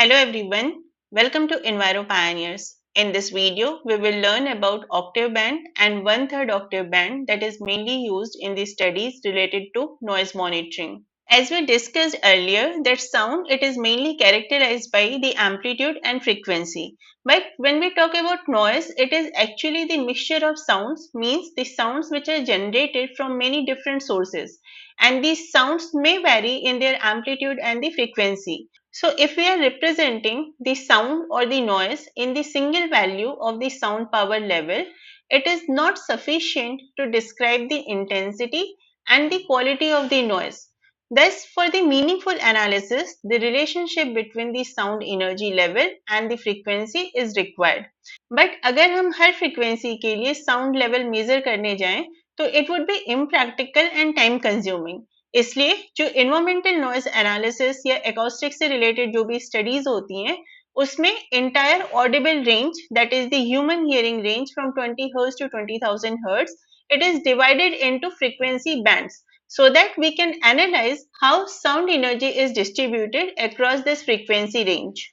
Hello everyone, welcome to Enviro Pioneers. In this video, we will learn about octave band and one-third octave band that is mainly used in the studies related to noise monitoring. As we discussed earlier, that sound it is mainly characterized by the amplitude and frequency. But when we talk about noise, it is actually the mixture of sounds, means the sounds which are generated from many different sources. And these sounds may vary in their amplitude and the frequency. So if we are representing the sound or the noise in the single value of the sound power level, it is not sufficient to describe the intensity and the quality of the noise. Thus, for the meaningful analysis, the relationship between the sound energy level and the frequency is required. But अगर हम हर frequency के लिए sound level measure करने जाएं, तो it would be impractical and time consuming. इसलिए जो environmental noise analysis या एकॉस्टिक से रिलेटेड जो भी स्टडीज होती हैं उसमें entire audible range that is the human hearing range from 20 hertz to 20,000 hertz it is divided into frequency bands so that we can analyze how sound energy is distributed across this frequency range.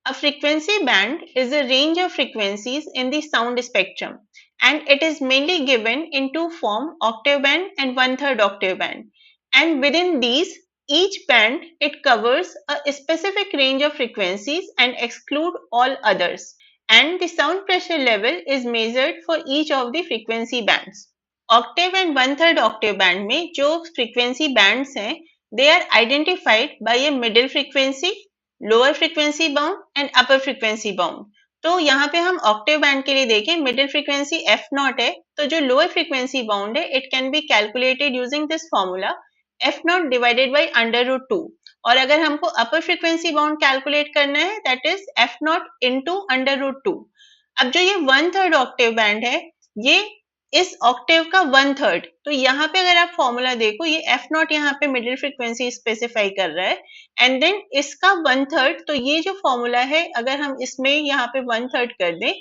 A frequency band is a range of frequencies in the sound spectrum and it is mainly given in two forms, octave band and one-third octave band. And within these, each band it covers a specific range of frequencies and exclude all others. And the sound pressure level is measured for each of the frequency bands. Octave and one-third octave band में जो frequency bands हैं, they are identified by a middle frequency, lower frequency bound and upper frequency bound. तो यहाँ पे हम octave band के लिए देखें मिडिल फ्रीक्वेंसी एफ नॉट है तो जो लोअर फ्रीक्वेंसी बाउंड है it can be calculated using this formula F naught divided by √2 और अगर हमको अपर फ्रीक्वेंसी बाउंड कैलकुलेट करना है that is F not into √2. अब जो ये वन-थर्ड ऑक्टेव बैंड है ये इस ऑक्टेव का वन-थर्ड, तो यहाँ पे अगर आप फॉर्मूला देखो ये एफ नॉट यहाँ पे मिडिल फ्रीक्वेंसी स्पेसिफाई कर रहा है एंड देन इसका वन-थर्ड, तो ये जो फॉर्मूला है अगर हम इसमें यहाँ पे वन-थर्ड कर दें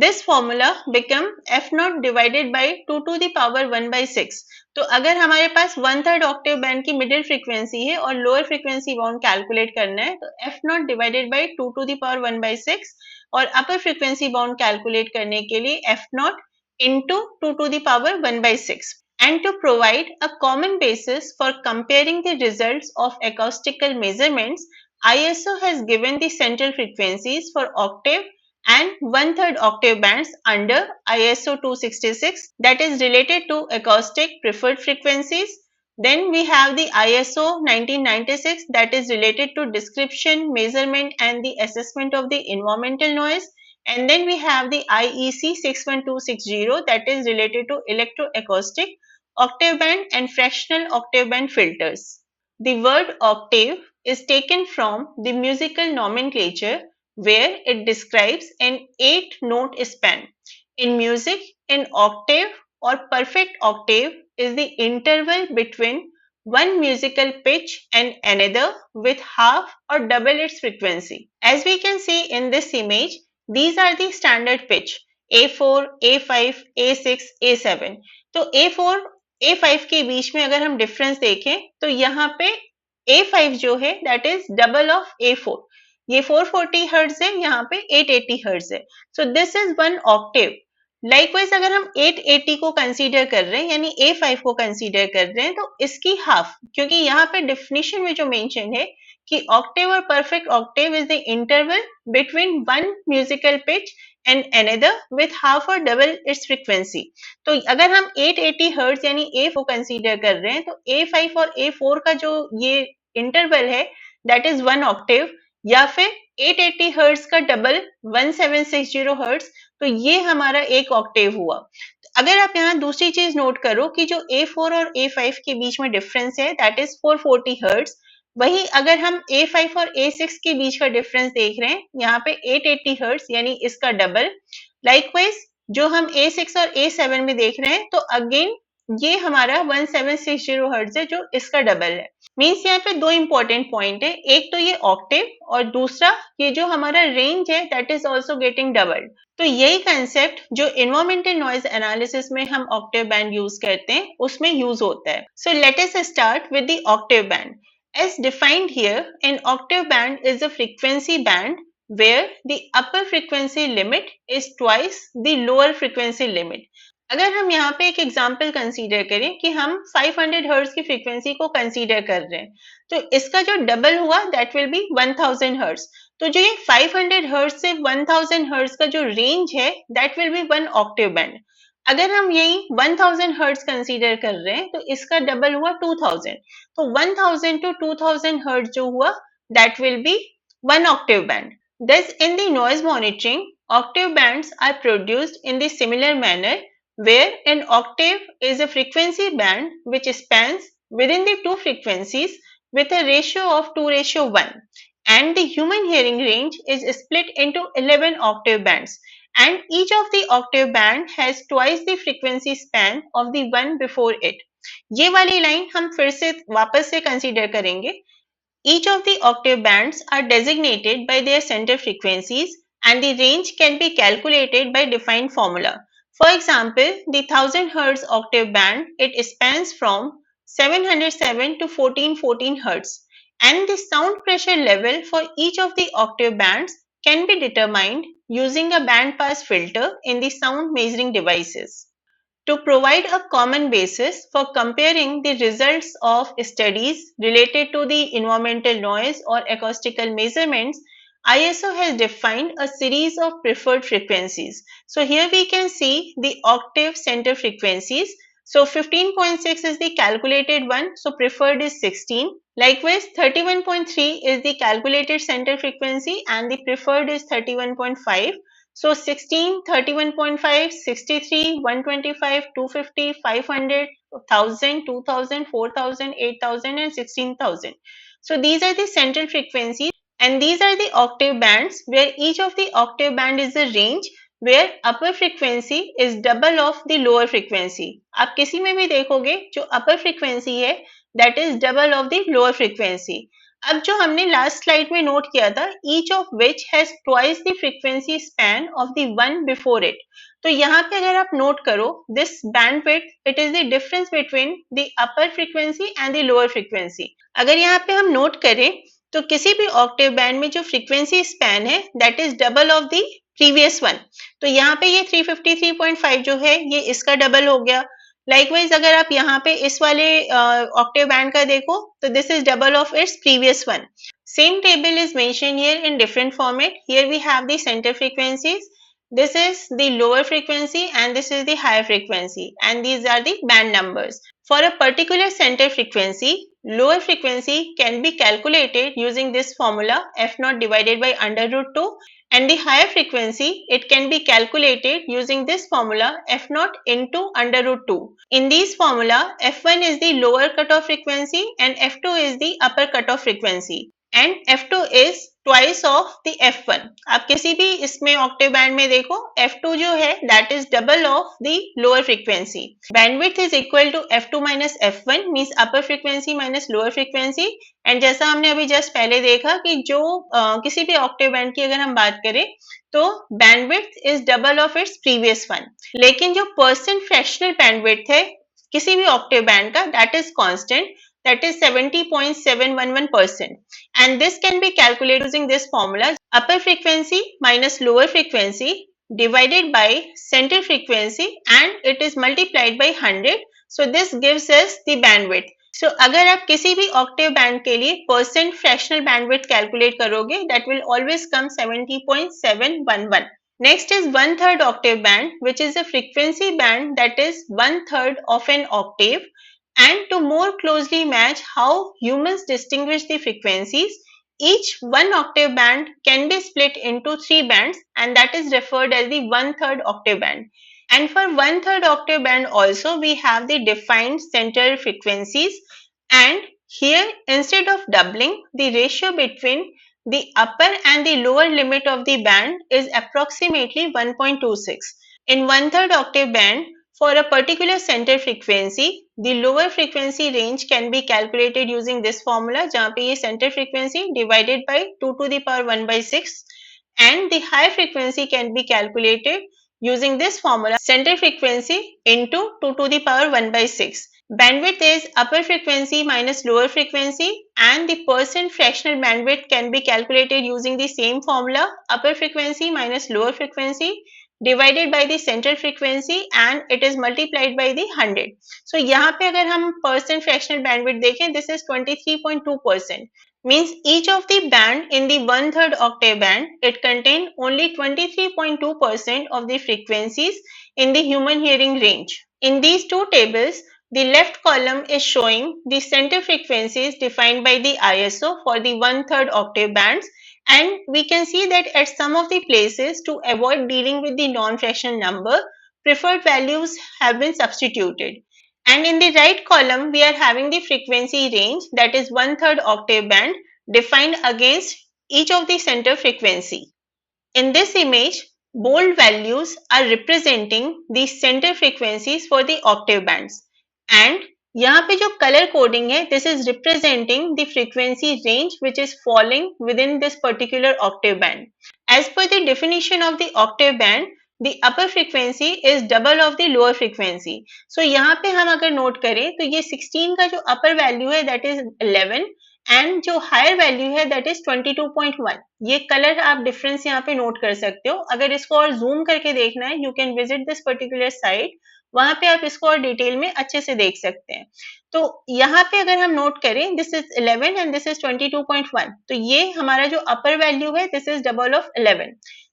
this formula become F naught divided by 2 to the power 1/6. तो अगर हमारे पास वन-थर्ड ऑक्टेव बैंड की मिडिल फ्रीक्वेंसी है और लोअर फ्रीक्वेंसी बाउंड कैलकुलेट करना है तो F naught divided by 2 to the power 1/6 और अपर फ्रीक्वेंसी बाउंड कैलकुलेट करने के लिए F naught into 2 to the power 1/6. And to provide a common basis for comparing the results of acoustical measurements, ISO has given the central frequencies for octave and one-third octave bands under ISO 266 that is related to acoustic preferred frequencies. Then we have the ISO 1996 that is related to description, measurement and the assessment of the environmental noise. And then we have the IEC 61260 that is related to electroacoustic, octave band and fractional octave band filters. The word octave is taken from the musical nomenclature where it describes an 8-note span. In music, an octave or perfect octave is the interval between one musical pitch and another with half or double its frequency. As we can see in this image, these are the standard pitch A4, A5, A6, A7. तो A4, A5 के बीच में अगर हम difference देखें तो यहाँ पे A5 जो है that is double of A4. ये 440 हर्ट्ज है, यहाँ पे 880 हर्ट्ज है. So this is one Octave. Likewise अगर हम 880 को कंसीडर कर रहे हैं यानी A5 को कंसीडर कर रहे हैं तो इसकी हाफ, क्योंकि यहाँ पे डिफिनीशन में जो मेंशन है कि octave or perfect octave is the interval between one musical pitch and another with half or double its frequency. तो अगर हम 880 हर्ट्ज यानी A को कंसीडर कर रहे हैं तो A5 और A4 का जो ये इंटरवल है दैट इज वन ऑक्टेव या फिर 880 हर्ट्ज का डबल 1760 हर्ट्ज, तो ये हमारा एक ऑक्टेव हुआ. अगर आप यहाँ दूसरी चीज नोट करो कि जो A4 और A5 के बीच में डिफरेंस है दैट इज 440 हर्ट्ज, वही अगर हम A5 और A6 के बीच का डिफरेंस देख रहे हैं यहाँ पे 880 हर्ट्ज यानी इसका डबल. लाइकवाइज जो हम A6 और A7 में देख रहे हैं तो अगेन ये हमारा 1760 हर्ट्ज है जो इसका डबल है. मीन्स यहाँ पे दो इंपॉर्टेंट पॉइंट है, एक तो ये ऑक्टेव और दूसरा ये जो हमारा रेंज है that is also getting doubled. तो यही कंसेप्ट जो इन्वायरमेंटल नॉइज एनालिसिस में हम ऑक्टेव बैंड यूज करते हैं उसमें यूज होता है. So let us start with the Octave band. As defined here, an octave band is a frequency band where the upper frequency limit is twice the lower frequency limit. अगर हम यहाँ पे एक एग्जाम्पल कंसीडर करें कि हम 500 hertz की frequency को कंसीडर कर रहे हैं, तो इसका जो डबल हुआ दैट विल बी 1000 हर्ट्ज। तो जो ये 500 हर्ट्ज से 1000 हर्ट्ज का जो रेंज है that will be one Octave band. अगर हम यही 1000 हर्ट्ज कंसीडर कर रहे हैं तो इसका डबल हुआ 2000। तो 1000 to 2000 हर्ट्ज जो हुआ that will be one Octave band. Thus, in the noise monitoring, octave bands are produced in the similar manner where an octave is a frequency band which spans within the two frequencies with a ratio of 2:1, and the human hearing range is split into 11 octave bands, and each of the octave band has twice the frequency span of the one before it. ये वाली line हम फिर से वापस से consider करेंगे। Each of the octave bands are designated by their center frequencies, and the range can be calculated by defined formula. For example, the 1000 Hz octave band, it spans from 707 to 1414 Hz, and the sound pressure level for each of the octave bands can be determined using a band pass filter in the sound measuring devices. To provide a common basis for comparing the results of studies related to the environmental noise or acoustical measurements, ISO has defined a series of preferred frequencies. So here we can see the octave center frequencies. So 15.6 is the calculated one, so preferred is 16. Likewise, 31.3 is the calculated center frequency and the preferred is 31.5. So 16, 31.5, 63, 125, 250, 500, 1000, 2000, 4000, 8000 and 16,000. So these are the central frequencies, and these are the octave bands where each of the octave band is a range where upper frequency is double of the lower frequency. आप किसी में भी देखोगे जो upper frequency है that is double of the lower frequency. अब जो हमने लास्ट स्लाइड में नोट किया था each of which has twice the frequency span of the one before it. तो यहाँ पे अगर आप नोट करो this bandwidth it is the difference between the upper frequency and the lower frequency. अगर यहाँ पे हम नोट करें तो किसी भी ऑक्टेव बैंड में जो फ्रीक्वेंसी स्पैन है that is double of the previous one. तो यहाँ पे ये 353.5 जो है ये इसका डबल हो गया। लाइकवाइज अगर आप यहाँ पे इस वाले ऑक्टेव बैंड का देखो तो this is double of its previous one. Same table is mention here in different format. Here we have the centre frequencies, this is the lower frequency and this is the higher frequency, and these are the band numbers. For a particular center frequency, lower frequency can be calculated using this formula f0 divided by under root 2, and the higher frequency it can be calculated using this formula f0 into under root 2. In these formula, f1 is the lower cutoff frequency and f2 is the upper cutoff frequency, and f2 is twice of the f1. आप किसी भी इसमें Octave band में देखो f2 जो है that is double of the lower frequency. Bandwidth is equal to f2 minus f1 means upper frequency minus lower frequency. and जैसा हमने अभी जस्ट पहले देखा कि जो किसी भी ऑक्टेव बैंड की अगर हम बात करें तो bandwidth is double of its previous one. लेकिन जो परसेंट फ्रैक्शनल बैंडविड्थ है किसी भी ऑक्टेव बैंड का that is constant, that is 70.711%, and this can be calculated using this formula upper frequency minus lower frequency divided by center frequency and it is multiplied by 100. So this gives us the bandwidth. So अगर आप किसी भी Octave band के लिए percent fractional bandwidth calculate करोगे that will always come 70.711. Next is 1/3 octave band, which is a frequency band that is 1/3 of an octave. And to more closely match how humans distinguish the frequencies, each one octave band can be split into 3 bands, and that is referred as the 1/3 octave band. And for 1/3 octave band also we have the defined center frequencies, and here instead of doubling, the ratio between the upper and the lower limit of the band is approximately 1.26. In 1/3 octave band, for a particular center frequency, the lower frequency range can be calculated using this formula जहाँ पे ये center frequency divided by 2 to the power 1 by 6, and the high frequency can be calculated using this formula center frequency into 2 to the power 1 by 6. Bandwidth is upper frequency minus lower frequency and the percent fractional bandwidth can be calculated using the same formula, upper frequency minus lower frequency divided by the central frequency and it is multiplied by the 100. So यहाँ पे अगर हम percent fractional bandwidth देखें, this is 23.2%. Means each of the band in the one-third octave band, it contain only 23.2% of the frequencies in the human hearing range. In these two tables, the left column is showing the center frequencies defined by the ISO for the one-third octave bands, and we can see that at some of the places, to avoid dealing with the non-fractional number, preferred values have been substituted. And in the right column, we are having the frequency range, that is one-third octave band, defined against each of the center frequency. In this image, bold values are representing the center frequencies for the octave bands. And यहाँ पे जो color coding है, this is representing the frequency range which is falling within this particular octave band. As per the definition of the octave band, the upper frequency is double of the lower frequency. So यहाँ पे हम अगर note करें तो ये 16 का जो upper value है that is 11 एंड जो हायर वैल्यू है दैट इज 22.1. ये कलर आप डिफरेंस यहाँ पे नोट कर सकते हो. अगर इसको और जूम करके देखना है, you can visit this particular site, वहां पे आप इसको और डिटेल में अच्छे से देख सकते हैं. तो यहाँ पे अगर हम नोट करें, this is 11 and this is 22.1, तो ये हमारा जो अपर वैल्यू है this is double of 11.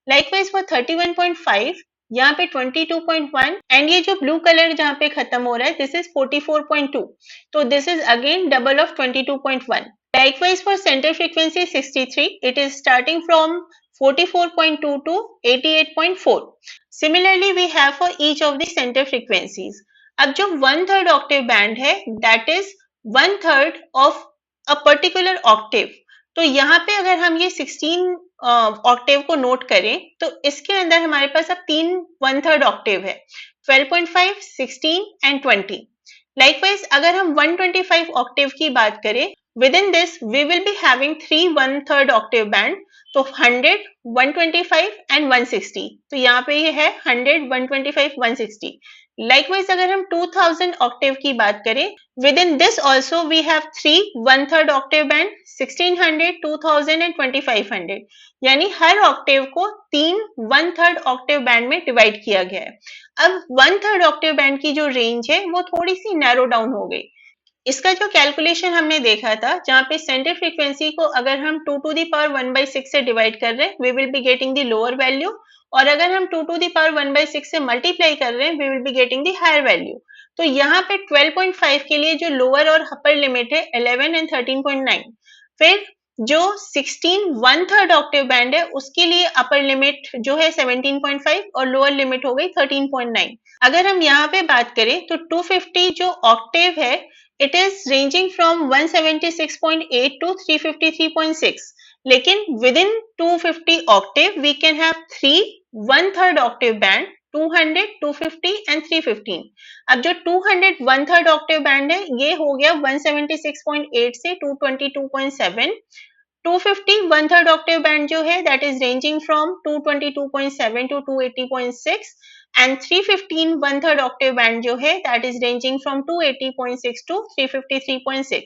Likewise for 31.5 यहाँ पे 22.1 एंड ये जो ब्लू कलर जहाँ पे खत्म हो रहा है दिस इज 44.2, तो this is again double of 22.1. Likewise for center frequency 63, it is starting from 44.2 to 88.4. Similarly, we have for each of the center frequencies. अब जो one third octave band है, that is one third of a particular octave. तो यहाँ पे अगर हम ये 16 Octave को नोट करें तो इसके अंदर हमारे पास अब तीन वन थर्ड ऑक्टेव है, 12.5, 16 एंड 20. लाइकवाइज अगर हम 125 ऑक्टेव की बात करें, within this we will be having three one third octave band, तो 100, 125 and 160. तो यहाँ पे ये है 100, 125, 160. Likewise अगर हम 2000 octave की बात करें, within this also we have three one third octave band, 1600, 2000 and 2500. यानी हर octave को तीन one third octave band में divide किया गया है. अब one third octave band की जो range है वो थोड़ी सी narrow down हो गई. इसका जो कैलकुलेशन हमने देखा था, जहाँ पे सेंटर फ्रीक्वेंसी को अगर हम 2 to the power 1/6 से डिवाइड कर रहे हैं, we will be getting the lower value, और अगर हम 2 to the power 1/6 से मल्टीप्लाई कर रहे हैं, we will be getting the higher value. तो यहाँ पे 12.5 के लिए जो लोअर और अपर लिमिट है 11 एंड 13.9. फिर जो 16 वन थर्ड ऑक्टेव बैंड है उसके लिए अपर लिमिट जो है 17.5 और लोअर लिमिट हो गई 13.9. अगर हम यहाँ पे बात करें तो 250 जो ऑक्टेव है, it is ranging from 176.8 to 353.6. लेकिन within 250 octave we can have three one third octave band, 200, 250 and 315. अब जो 200 one third octave band है ये हो गया 176.8 से 222.7. 250 one third octave band जो है that is ranging from 222.7 to 280.6, and 315 one third octave band जो है that is ranging from 280.6 to 353.6.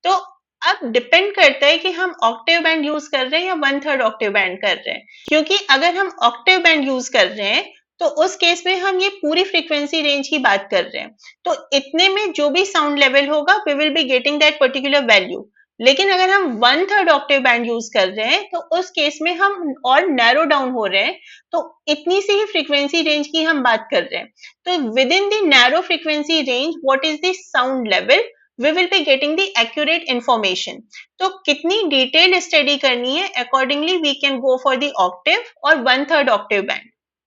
तो अब डिपेंड करता है कि हम ऑक्टेव बैंड यूज कर रहे हैं या वन थर्ड ऑक्टेव बैंड कर रहे हैं, क्योंकि अगर हम ऑक्टेव बैंड यूज कर रहे हैं तो उस केस में हम ये पूरी फ्रीक्वेंसी रेंज की बात कर रहे हैं, तो इतने में जो भी साउंड लेवल होगा we will be getting that particular value. लेकिन अगर हम one third octave band use कर रहे हैं तो उस केस में हम और नैरो डाउन हो रहे हैं, तो इतनी सी ही फ्रीक्वेंसी रेंज की हम बात कर रहे हैं. तो with in the narrow frequency range what is the sound level, we will be getting the accurate information. तो कितनी डिटेल स्टडी करनी है, accordingly we can go for the octave or one third octave band.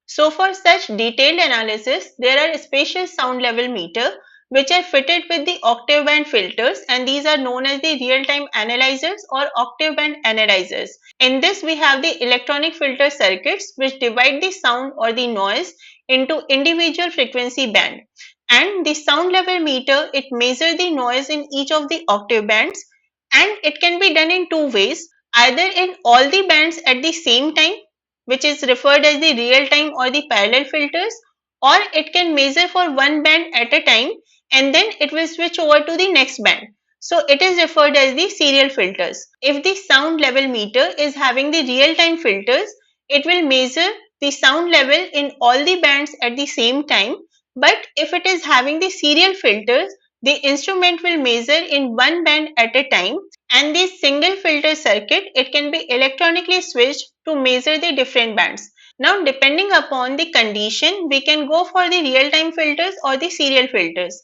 So for such detailed analysis, there are special sound level meter which are fitted with the octave band filters, and these are known as the real-time analyzers or octave band analyzers. In this we have the electronic filter circuits which divide the sound or the noise into individual frequency band. And the sound level meter, it measures the noise in each of the octave bands, and it can be done in two ways, either in all the bands at the same time, which is referred as the real time or the parallel filters, or it can measure for one band at a time and then it will switch over to the next band. So it is referred as the serial filters. If the sound level meter is having the real-time filters, it will measure the sound level in all the bands at the same time. But if it is having the serial filters, the instrument will measure in one band at a time, and this single filter circuit, it can be electronically switched to measure the different bands. Now, depending upon the condition, we can go for the real-time filters or the serial filters.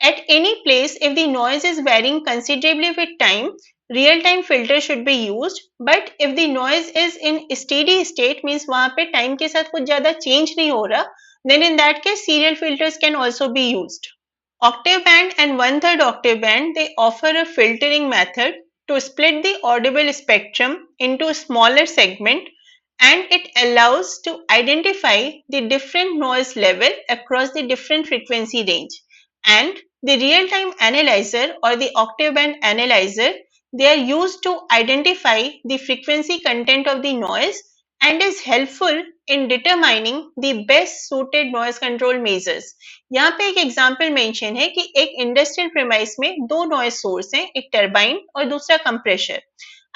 At any place, if the noise is varying considerably with time, real-time filter should be used. But if the noise is in steady state, means वहाँ पे time के साथ कुछ ज़्यादा change नहीं हो रहा, then in that case, serial filters can also be used. Octave band and one-third octave band, they offer a filtering method to split the audible spectrum into a smaller segment, and it allows to identify the different noise level across the different frequency range. And the real-time analyzer or the octave band analyzer, they are used to identify the frequency content of the noise and is helpful in determining the best suited noise control measures. यहाँ पे एक example mention है कि एक industrial premise में दो noise source हैं, एक टरबाइन और दूसरा कंप्रेसर।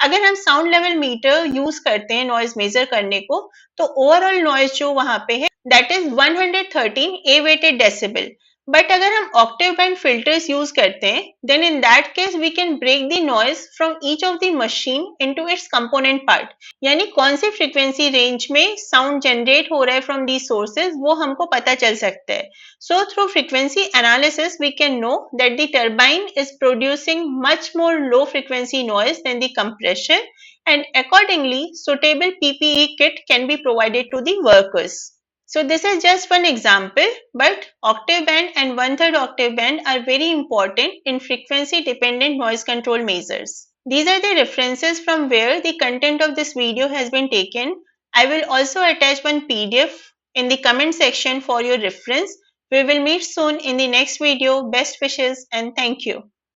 अगर हम साउंड लेवल मीटर यूज करते हैं नॉइज मेजर करने को, तो ओवरऑल नॉइज जो वहां पे है that is 113 A weighted decibel. But अगर हम ऑक्टेव बैंड फिल्टर्स यूज करते हैं, then in that case we can break the noise from each of the machine into its component part, यानी कौन सी फ्रीक्वेंसी रेंज में साउंड जनरेट हो रहा है फ्रॉम दी सोर्सेज वो हमको पता चल सकता है। So through frequency analysis, we can know that the turbine is producing much more low frequency noise than the compressor, and accordingly suitable PPE kit can be provided to the workers. So this is just one example, but octave band and one-third octave band are very important in frequency dependent noise control measures. These are the references from where the content of this video has been taken. I will also attach one PDF in the comment section for your reference. We will meet soon in the next video. Best wishes and thank you.